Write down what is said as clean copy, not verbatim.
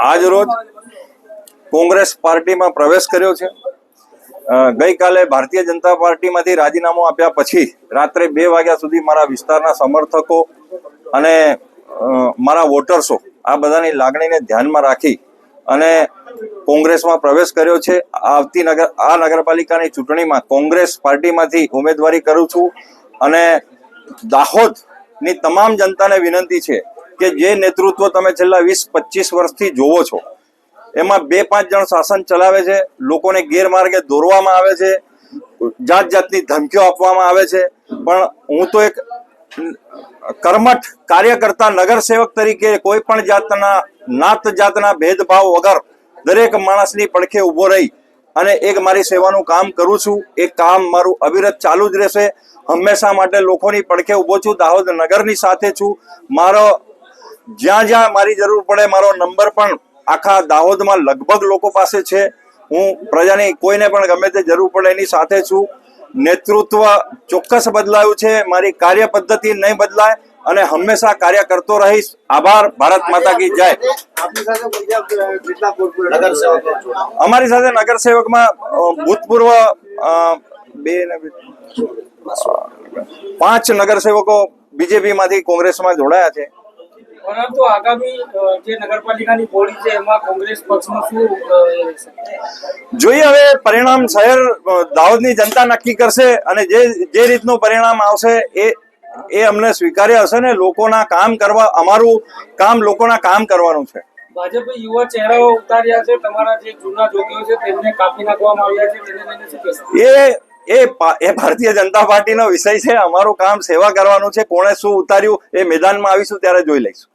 આજ રોજ કોંગ્રેસ પાર્ટીમાં પ્રવેશ કર્યો છે। ગઈકાલે ભારતીય જનતા પાર્ટીમાંથી રાજીનામું આપ્યા પછી રાત્રે 2 વાગ્યા સુધી મારા વિસ્તારના સમર્થકો અને મારા વોટર્સો આ બધાની લાગણીને ધ્યાનમાં રાખી અને કોંગ્રેસમાં પ્રવેશ કર્યો છે। આવતી નગરપાલિકાની ચૂંટણીમાં કોંગ્રેસ પાર્ટીમાંથી ઉમેદવારી કરું છું અને દાહોદની તમામ જનતાને વિનંતી છે કે જે નેતૃત્વ તમે છેલ્લા 20-25 વર્ષથી જોવો છો એમાં 2-5 જણ શાસન ચલાવે છે, લોકોને ગેરમાર્ગે દોરવામાં આવે છે, જાત જાતની ધમકીઓ આપવામાં આવે છે। પણ હું તો એક કર્મઠ કાર્યકર્તા નગરસેવક તરીકે કોઈ પણ જાતના નાત જાતના ભેદભાવ વગર દરેક માણસની પડખે ઊભો રહી અને એક મારી સેવાનું કામ કરું છું। એ કામ મારું અવિરત ચાલુ જ રહેશે। હંમેશા માટે લોકોની પડખે ઊભો છું, દાહોદ નગરની સાથે છું। મારો જ્યાં જ્યાં મારી જરૂર પડે મારો નંબર પણ આખા દાહોદમાં લગભગ લોકો પાસે છે। હું પ્રજાની કોઈને પણ ગમે તે જરૂર પડે એની સાથે છું। નેતૃત્વ ચોક્કસ બદલાયું છે, મારી કાર્ય પદ્ધતિ નહીં બદલાય અને હંમેશા કાર્ય કરતો રહીશ। આભાર। ભારત માતા કી જય। અમારી સાથે નગરસેવકમાં ભૂતપૂર્વ 5 નગરસેવકો બીજેપી માંથી કોંગ્રેસમાં જોડાયા છે। પરંતુ આગામી જે નગરપાલિકાની બોડી છે એમાં કોંગ્રેસ પક્ષનું શું જોઈએ હવે પરિણામ શહેર દાહોદની જનતા નક્કી કરશે અને જે રીતનું પરિણામ આવશે એ અમને સ્વીકાર્ય હશે ને। લોકોના કામ કરવા, અમારું કામ લોકોના કામ કરવાનું છે। ભાજપે યુવા ચહેરાઓ ઉતાર્યા છે, તમારા જે જૂના જોગીઓ છે તેમને કાપી નાખવામાં આવ્યા છે, તેને લઈને શું કહેશો? એ ભારતીય જનતા પાર્ટીનો વિષય છે। અમારું કામ સેવા કરવાનું છે। કોણે શું ઉતાર્યું એ મેદાનમાં આવીશું ત્યારે જોઈ લઈશું।